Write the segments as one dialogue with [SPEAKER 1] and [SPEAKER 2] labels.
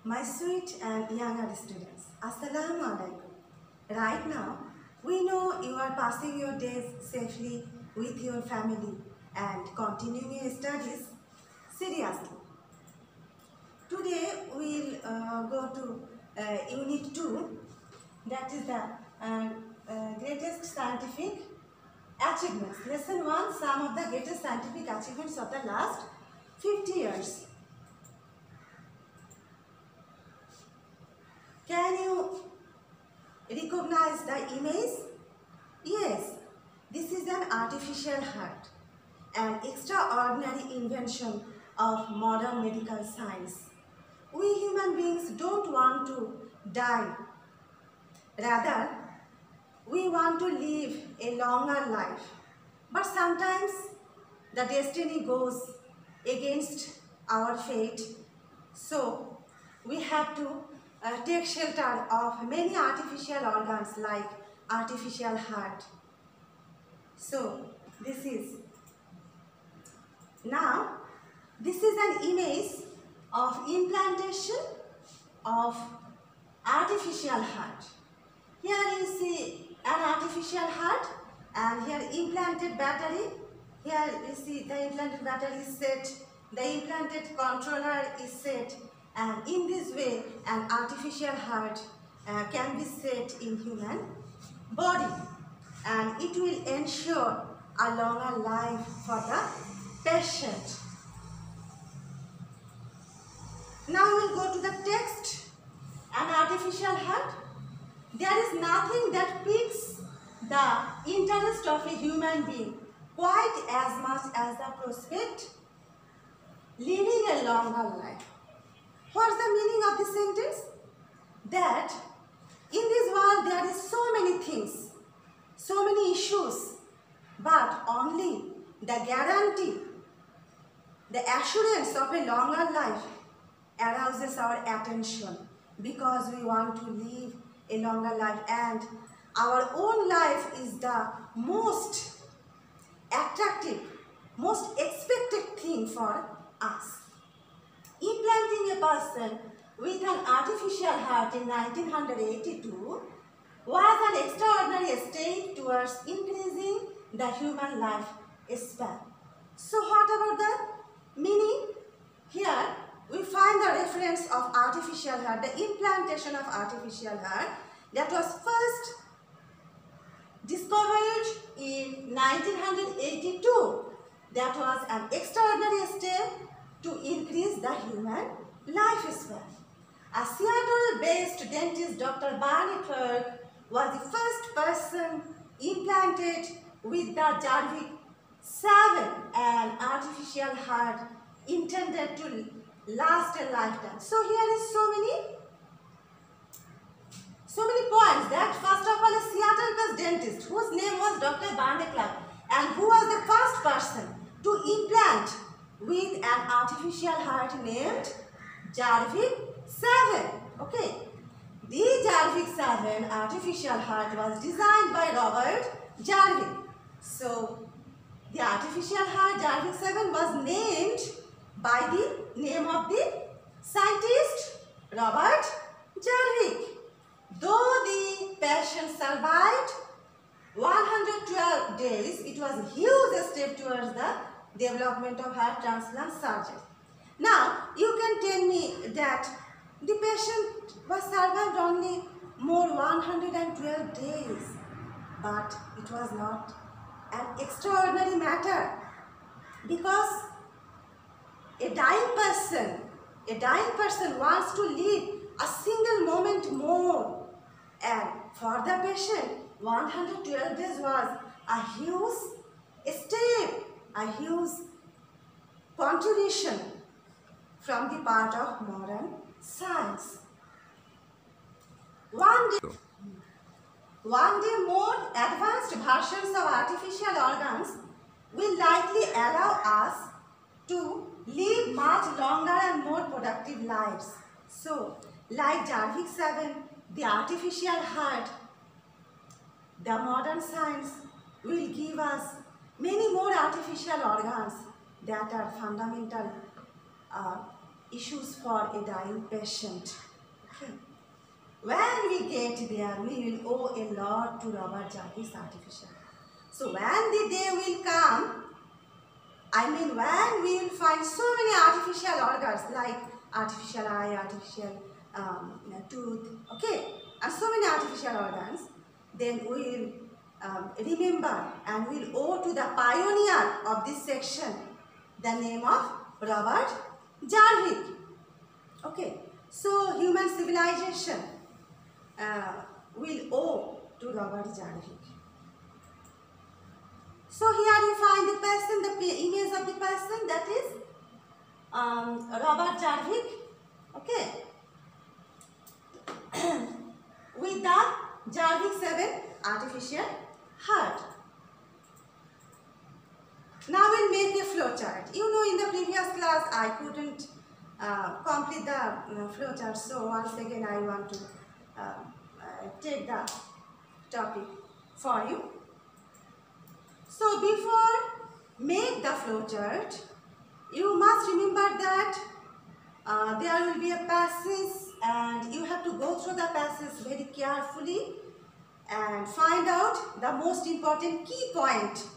[SPEAKER 1] My sweet and younger students, Assalamu alaikum. Right now, we know you are passing your days safely with your family and continuing your studies seriously. Today, we'll go to Unit 2, that is the greatest scientific achievements. Lesson 1, some of the greatest scientific achievements of the last 50 years. Can you recognize the image? Yes, this is an artificial heart, an extraordinary invention of modern medical science. We human beings don't want to die. Rather, we want to live a longer life. But sometimes the destiny goes against our fate. So we have to take shelter of many artificial organs like artificial heart. So this is an image of implantation of artificial heart. Here you see an artificial heart and here implanted battery. Here you see the implanted battery is set, the implanted controller is set, and in this way an artificial heart can be set in human body, and it will ensure a longer life for the patient. Now we will go to the text. An artificial heart. There is nothing that piques the interest of a human being quite as much as the prospect living a longer life. What's the meaning of this sentence? That in this world there is so many things, so many issues, but only the guarantee, the assurance of a longer life arouses our attention because we want to live a longer life, and our own life is the most attractive, most expected thing for us. Implanting a person with an artificial heart in 1982 was an extraordinary step towards increasing the human life span. So what about the meaning? Here we find the reference of artificial heart, the implantation of artificial heart that was first discovered in 1982. That was an extraordinary step to increase the human lifespan. A Seattle-based dentist, Dr. Barney Clark, was the first person implanted with the Jarvik 7, an artificial heart intended to last a lifetime. So here is so many points. That first of all, a Seattle-based dentist whose name was Dr. Barney Clark, and who was the first person to implant with an artificial heart named Jarvik 7. Okay, the Jarvik 7 artificial heart was designed by Robert Jarvik. So the artificial heart Jarvik 7 was named by the name of the scientist Robert Jarvik. Though the patient survived 112 days, it was a huge step towards the development of heart transplant surgery. Now, you can tell me that the patient was survived only more 112 days, but it was not an extraordinary matter, because a dying person wants to live a single moment more, and for the patient 112 days was a huge step, a huge contribution from the part of modern science. One day more advanced versions of artificial organs will likely allow us to live much longer and more productive lives. So, like Jarvik 7, the artificial heart, the modern science will give us many more artificial organs that are fundamental issues for a dying patient. Okay. When we get there, we will owe a lot to Robert Jarvik artificial. So when the day will come, when we will find so many artificial organs like artificial eye, artificial tooth, okay, and so many artificial organs, then we will remember and we will owe to the pioneer of this section the name of Robert Jarvik. Okay, so human civilization will owe to Robert Jarvik. So here you find the person, the image of the person, that is Robert Jarvik, okay, with the Jarvik 7 artificial heart. Now we'll make a flow chart. You know, in the previous class I couldn't complete the flow chart, so once again I want to take the topic for you. So before make the flow chart, you must remember that there will be a passage and you have to go through the passage very carefully and find out the most important key point.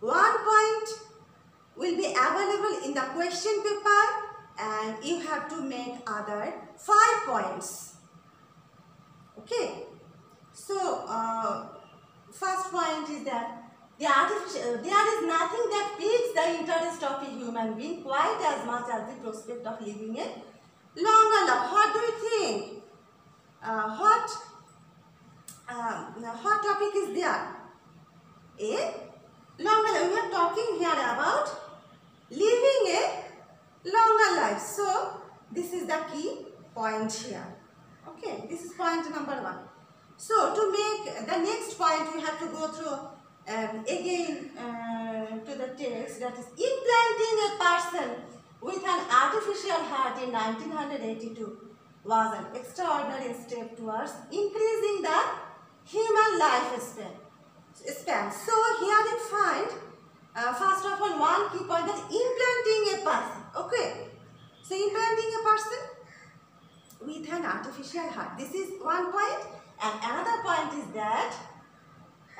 [SPEAKER 1] One point will be available in the question paper and you have to make other 5 points. Okay. So first point is that there is nothing that piques the interest of a human being quite as much as the prospect of living a longer life. What do you think? What topic is there? A longer life. We are talking here about living a longer life. So this is the key point here. Okay, this is point number 1. So to make the next point, we have to go through again to the text, that is implanting a person with an artificial heart in 1982 was an extraordinary step towards increasing the human lifespan. So here you find first of all one key point, that implanting a person. Okay, so implanting a person with an artificial heart. This is one point, and another point is that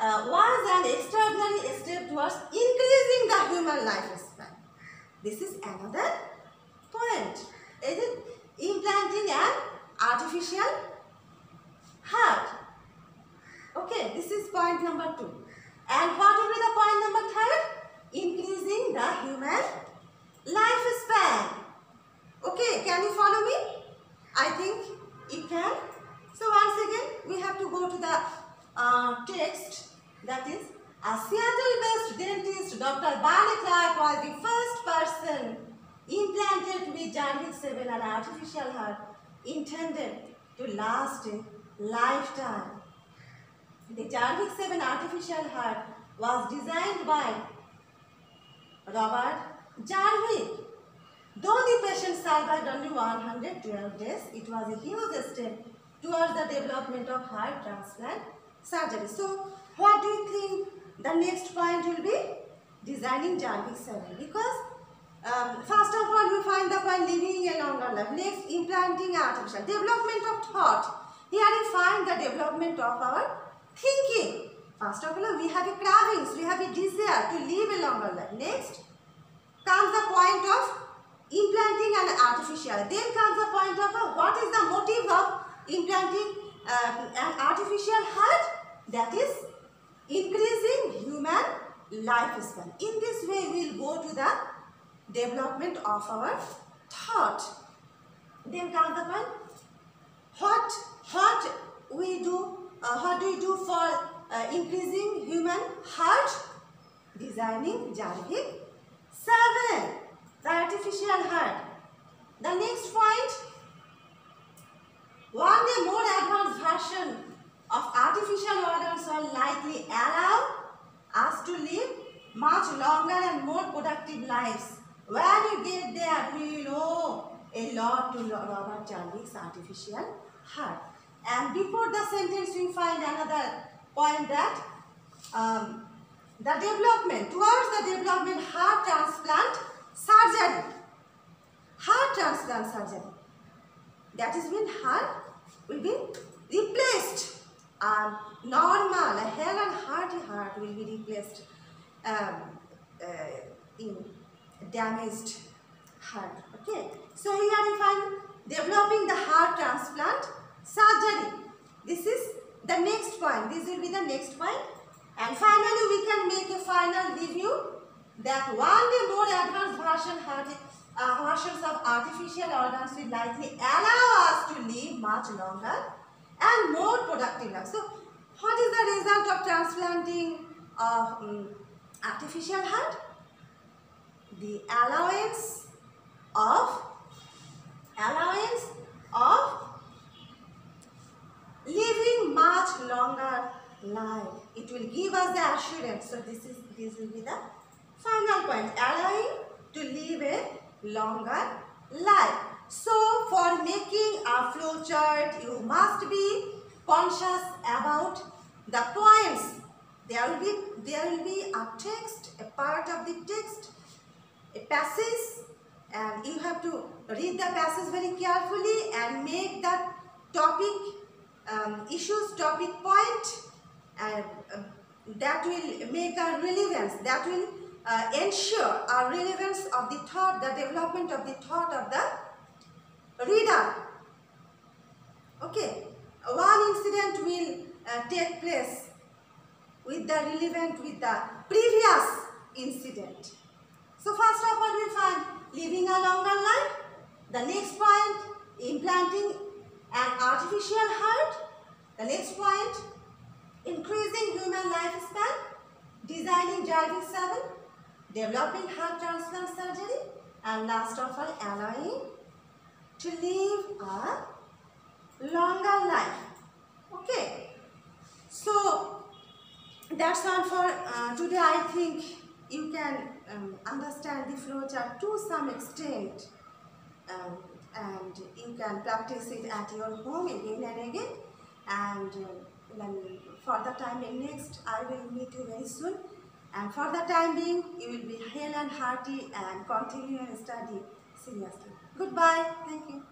[SPEAKER 1] was an extraordinary step towards increasing the human lifespan. This is another point. Is it implanting an artificial heart? Okay, this is point number 2. And what will be the point number 3? Increasing the human lifespan. Okay, can you follow me? I think you can. So once again, we have to go to the text. That is, a Seattle-based dentist, Dr. Barney Clark, was the first person implanted with Jarvik 7, an artificial heart intended to last a lifetime. The Jarvik 7 artificial heart was designed by Robert Jarvik. Though the patient survived only 112 days, it was a huge step towards the development of heart transplant surgery. So, what do you think the next point will be? Designing Jarvik 7. Because first of all, we find the point living a longer life. Next, implanting artificial. Development of thought. Here we find the development of our thinking. First of all, we have a cravings, we have a desire to live a longer life. Next comes the point of implanting an artificial. Then comes the point of what is the motive of implanting an artificial heart? That is increasing human lifespan. In this way, we will go to the development of our thought. Then comes the point, what do we do for increasing human heart? Designing Jarvik 7, the artificial heart. The next point, one day more advanced version of artificial organs will likely allow us to live much longer and more productive lives. When you get there, we will owe a lot to Robert Jarvik's artificial heart. And before the sentence, we find another point, that towards the development heart transplant surgery. heart transplant surgery. That is when heart will be replaced. A normal, a hale and hearty heart will be replaced in damaged heart. Okay. So here we find developing the heart transplant surgery. This is the next point. This will be the next point. And finally, we can make a final review that one day more advanced versions of artificial organs will likely allow us to live much longer and more productive life. So, what is the result of transplanting of artificial heart? The allowance of living much longer life. It will give us the assurance. So this will be the final point, allowing to live a longer life. So for making a flow chart, you must be conscious about the points. There will be a text, a part of the text, a passage, and you have to read the passage very carefully and make that topic topic point, and that will make a relevance, that will ensure a relevance of the thought, the development of the thought of the reader. Okay, one incident will take place with the relevant with the previous incident. So first of all, we find living a longer life. The next point, implanting an artificial heart. The next point, increasing human lifespan, designing driving 7, developing heart transplant surgery, and last of all, allowing to live a longer life. Okay, so that's all for today. I think you can understand the flowchart to some extent, and you can practice it at your home again and again. And for the time being, next I will meet you very soon. And for the time being, you will be hale and hearty and continue and study seriously. Goodbye. Thank you.